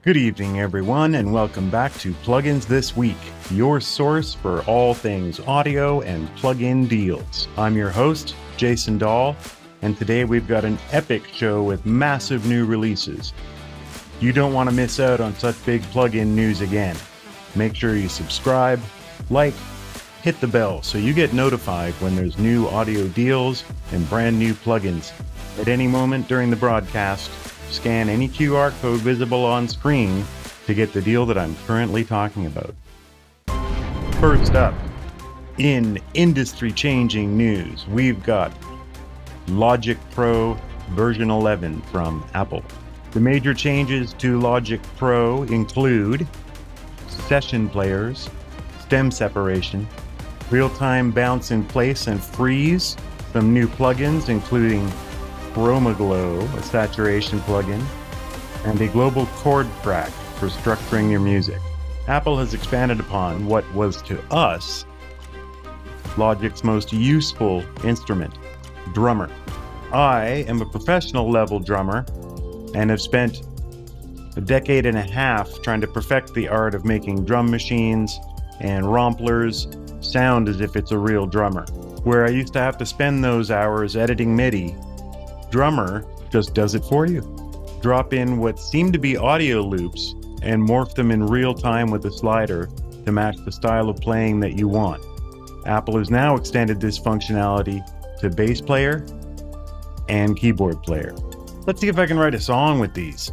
Good evening, everyone, and welcome back to Plugins This Week, your source for all things audio and plugin deals. I'm your host, Jason Dahl, and today we've got an epic show with massive new releases. You don't want to miss out on such big plugin news again. Make sure you subscribe, like, hit the bell so you get notified when there's new audio deals and brand new plugins. At any moment during the broadcast, scan any QR code visible on screen to get the deal that I'm currently talking about. First up, in industry-changing news, we've got Logic Pro version 11 from Apple. The major changes to Logic Pro include session players, stem separation, real-time bounce in place and freeze, some new plugins including Chroma Glow, a saturation plugin, and a global chord track for structuring your music. Apple has expanded upon what was to us Logic's most useful instrument, drummer. I am a professional level drummer and have spent a decade and a half trying to perfect the art of making drum machines and romplers sound as if it's a real drummer. Where I used to have to spend those hours editing MIDI, Drummer just does it for you. Drop in what seem to be audio loops and morph them in real time with a slider to match the style of playing that you want. Apple has now extended this functionality to bass player and keyboard player. Let's see if I can write a song with these.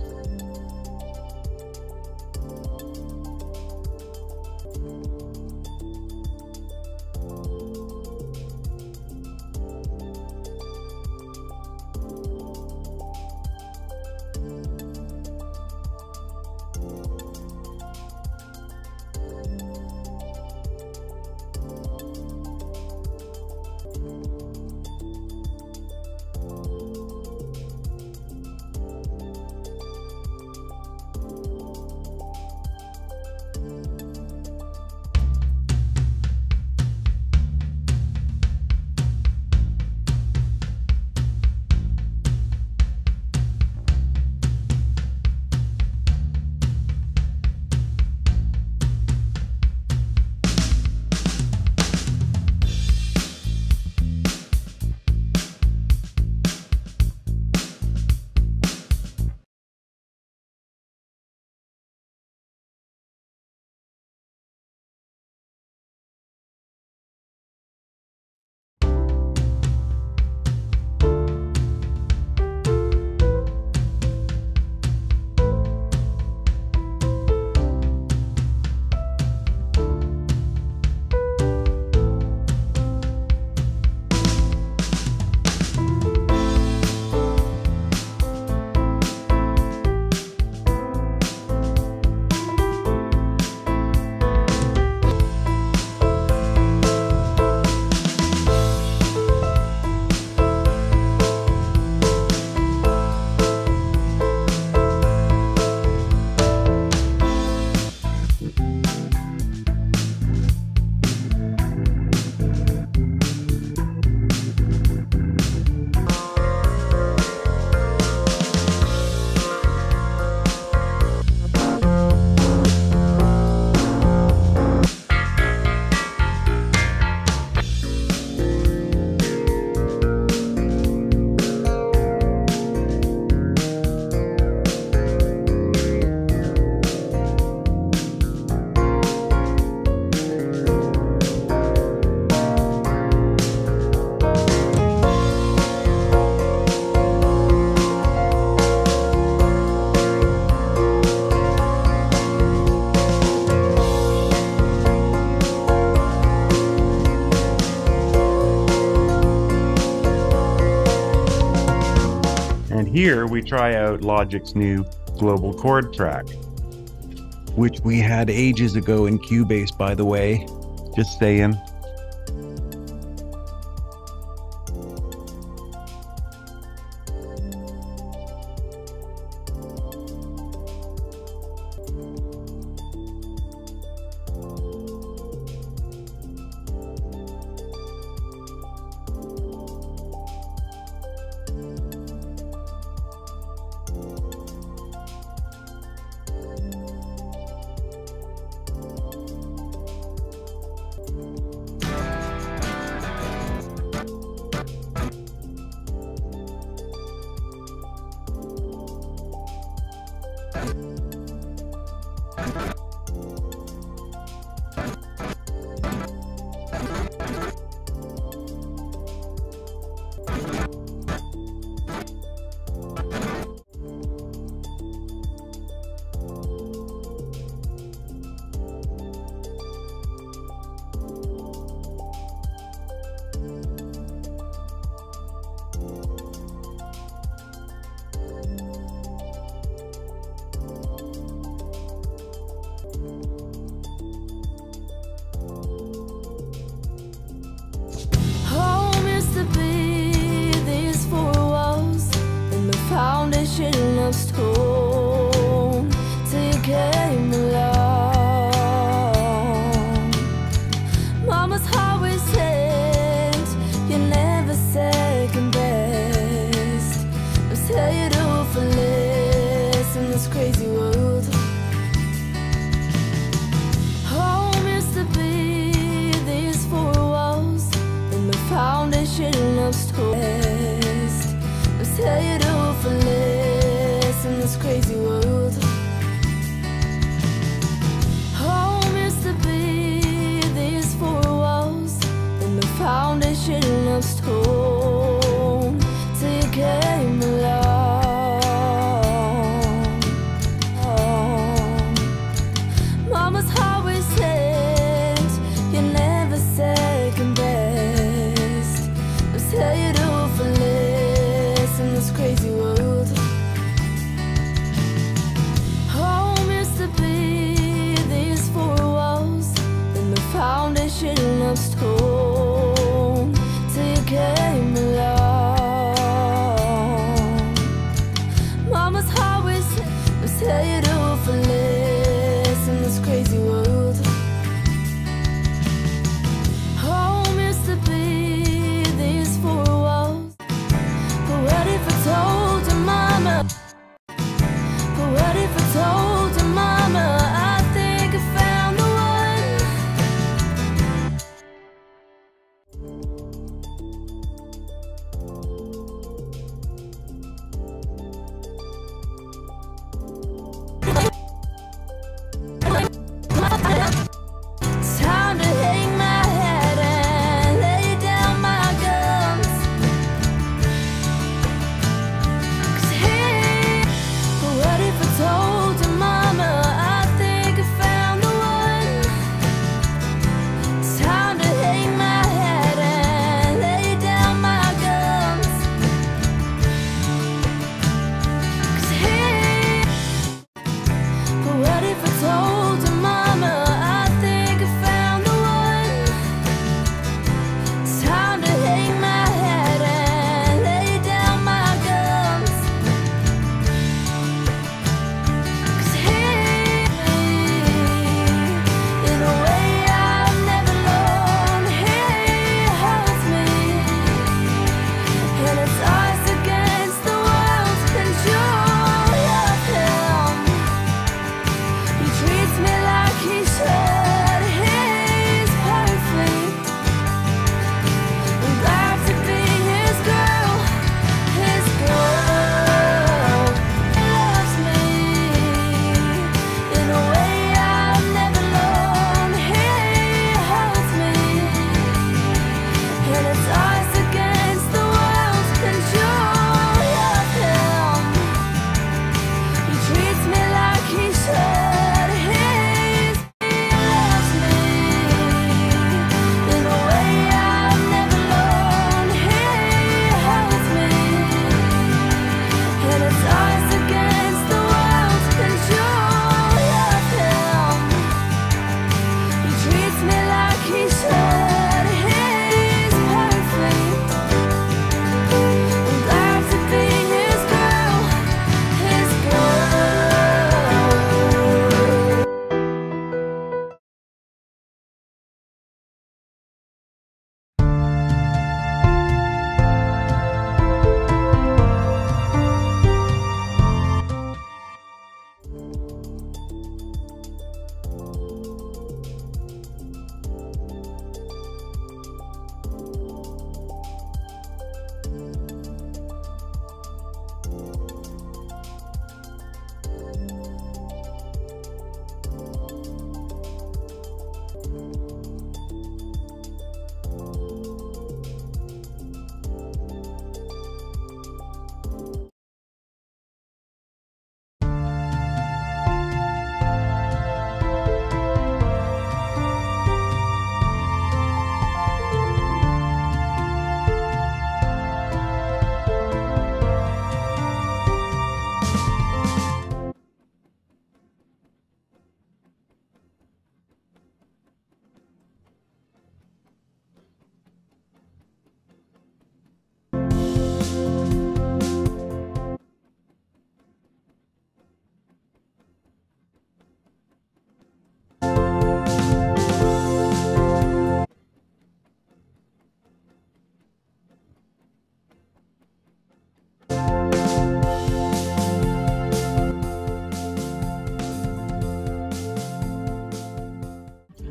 Here we try out Logic's new global chord track, which we had ages ago in Cubase, by the way, just saying. crazy world. Home used to be these four walls, and the foundation of stress. Let's tell you to for less in this crazy world. Home used to be these four walls, and the foundation of stone. Till you came along.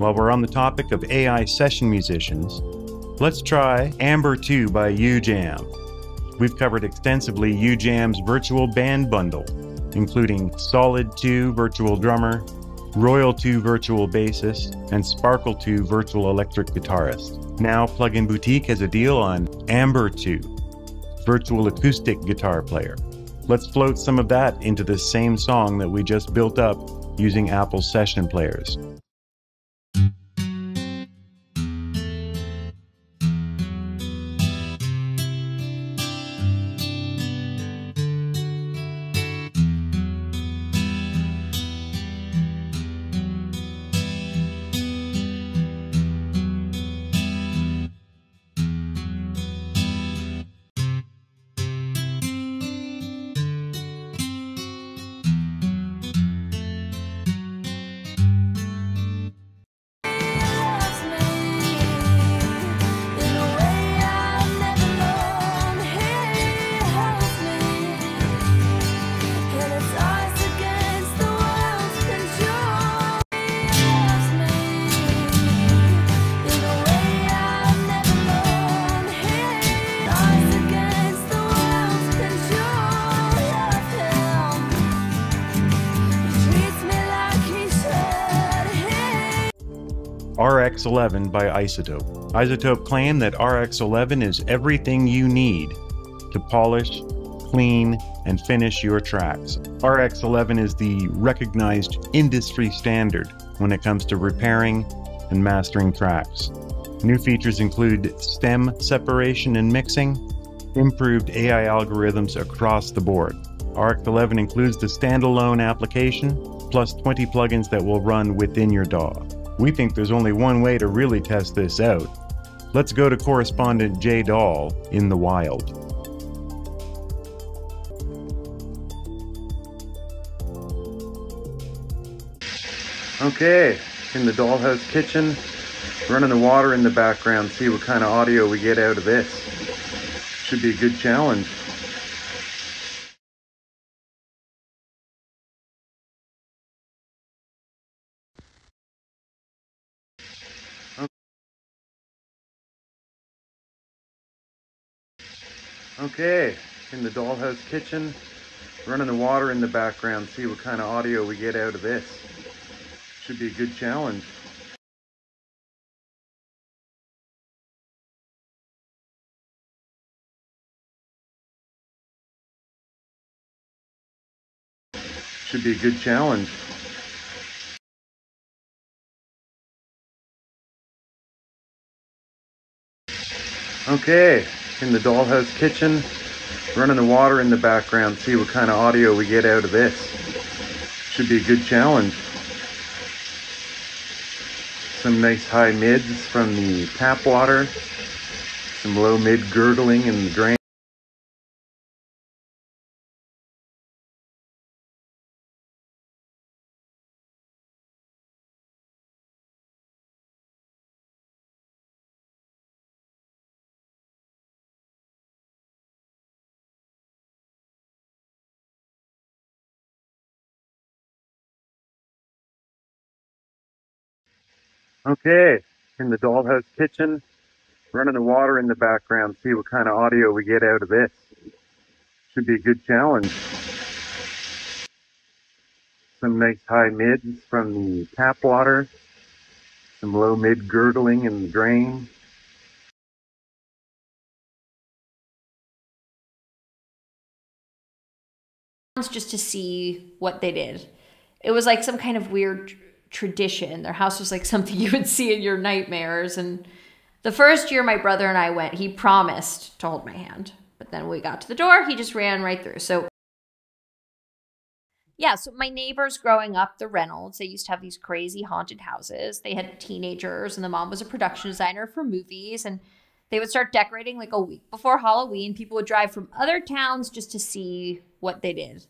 While we're on the topic of AI session musicians, let's try Amber 2 by UJAM. We've covered extensively UJAM's virtual band bundle, including Solid 2 virtual drummer, Royal 2 virtual bassist, and Sparkle 2 virtual electric guitarist. Now Pluginboutique has a deal on Amber 2, virtual acoustic guitar player. Let's float some of that into the same song that we just built up using Apple's session players. RX11 by Izotope. Izotope claim that RX11 is everything you need to polish, clean, and finish your tracks. RX11 is the recognized industry standard when it comes to repairing and mastering tracks. New features include stem separation and mixing, improved AI algorithms across the board. RX11 includes the standalone application, plus 20 plugins that will run within your DAW. We think there's only one way to really test this out. Let's go to correspondent Dahl in the wild. Okay, in the dollhouse kitchen, running the water in the background, see what kind of audio we get out of this. Should be a good challenge. Okay, in the dollhouse kitchen, running the water in the background, see what kind of audio we get out of this. Should be a good challenge. Should be a good challenge. Okay, in the dollhouse kitchen, running the water in the background, see what kind of audio we get out of this. Should be a good challenge. Some nice high mids from the tap water, some low mid gurgling in the drain. Okay, in the dollhouse kitchen, running the water in the background, see what kind of audio we get out of this. Should be a good challenge. Some nice high mids from the tap water, some low mid gurgling in the drain. Just to see what they did. It was like some kind of weird tradition. Their house was like something you would see in your nightmares. And the first year my brother and I went, he promised to hold my hand. But then when we got to the door, he just ran right through. So yeah, so my neighbors growing up, the Reynolds, they used to have these crazy haunted houses. They had teenagers, and the mom was a production designer for movies. And they would start decorating like a week before Halloween. People would drive from other towns just to see what they did.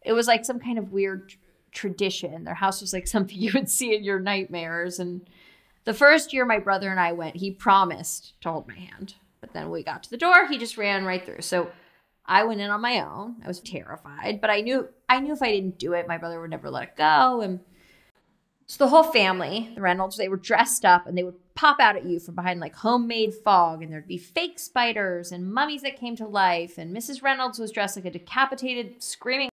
It was like some kind of weird tradition. Their house was like something you would see in your nightmares. And the first year my brother and I went, he promised to hold my hand. But then when we got to the door, he just ran right through. So I went in on my own. I was terrified, but I knew if I didn't do it, my brother would never let it go. And So the whole family, the Reynolds, they were dressed up and they would pop out at you from behind like homemade fog, and there'd be fake spiders and mummies that came to life, and Mrs. Reynolds was dressed like a decapitated, screaming.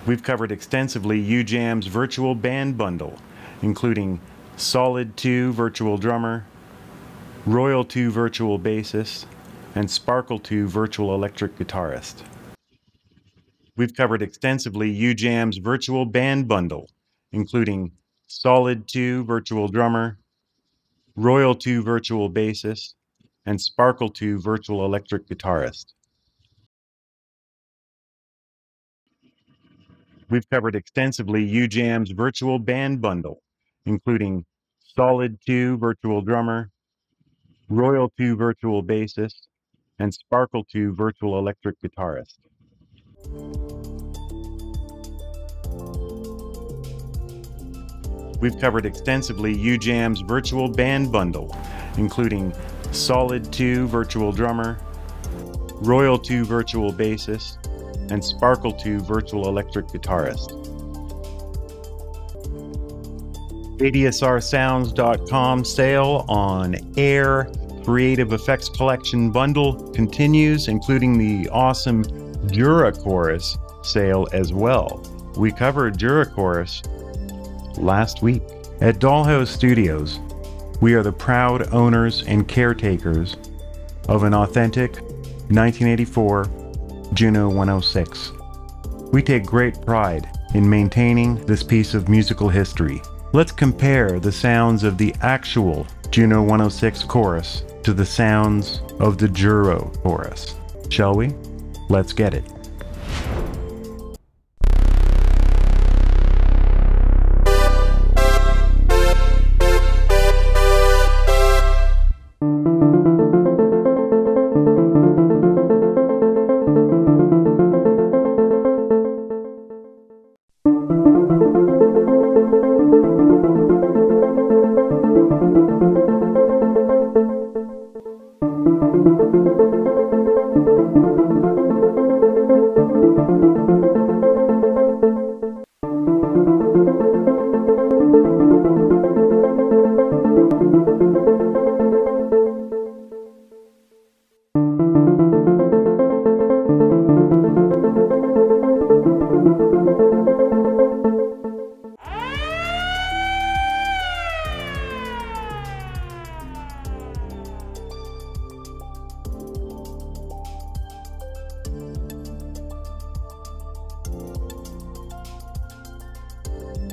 We've covered extensively UJAM's virtual band bundle, including Solid 2 virtual drummer, Royal 2 virtual bassist, and Sparkle 2 virtual electric guitarist. We've covered extensively UJAM's virtual band bundle, including Solid 2 virtual drummer, Royal 2 virtual bassist, and Sparkle 2 virtual electric guitarist. We've covered extensively UJAM's virtual band bundle, including Solid 2 virtual drummer, Royal 2 virtual bassist, and Sparkle 2 virtual electric guitarist. We've covered extensively UJAM's virtual band bundle, including Solid 2 virtual drummer, Royal 2 virtual bassist, and Sparkle 2 virtual electric guitarist. ADSRsounds.com sale on Air Creative Effects Collection bundle continues, including the awesome Jura Chorus sale as well. We covered Jura Chorus last week. At Dollhouse Studios, we are the proud owners and caretakers of an authentic 1984 Juno 106. We take great pride in maintaining this piece of musical history. Let's compare the sounds of the actual Juno 106 chorus to the sounds of the Juro chorus. Shall we? Let's get it.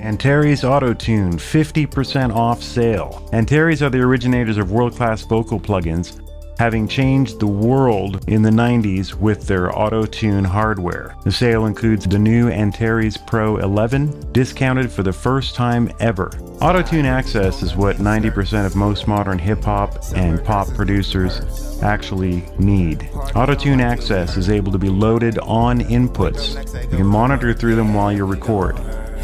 Antares Auto-Tune 50% off sale. Antares are the originators of world-class vocal plugins, having changed the world in the 90s with their Auto-Tune hardware. The sale includes the new Antares Pro 11, discounted for the first time ever. Auto-Tune Access is what 90% of most modern hip-hop and pop producers actually need. Auto-Tune Access is able to be loaded on inputs. You can monitor through them while you record.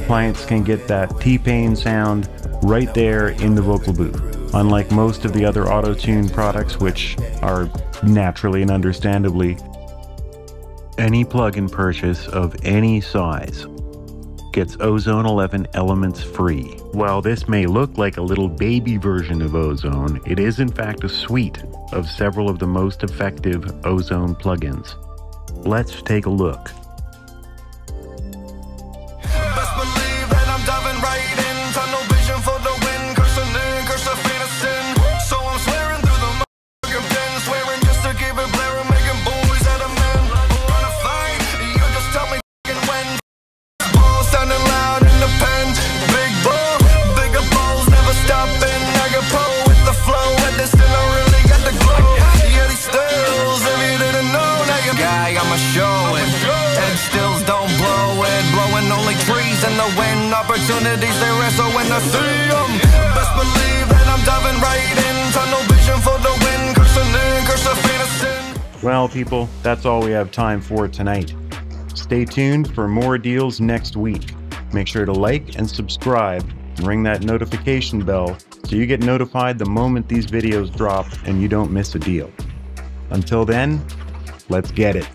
Clients can get that T-Pain sound right there in the vocal booth. Unlike most of the other auto-tune products, which are naturally and understandably, any plugin purchase of any size gets Ozone 11 elements free. While this may look like a little baby version of Ozone, it is in fact a suite of several of the most effective Ozone plugins. Let's take a look. Opportunities they wrestle when I see them. Best believe that I'm diving right in. Tunnel vision for the win. Cursing in, curse of fantasy. Well, people, that's all we have time for tonight. Stay tuned for more deals next week. Make sure to like and subscribe and ring that notification bell so you get notified the moment these videos drop and you don't miss a deal. Until then, let's get it.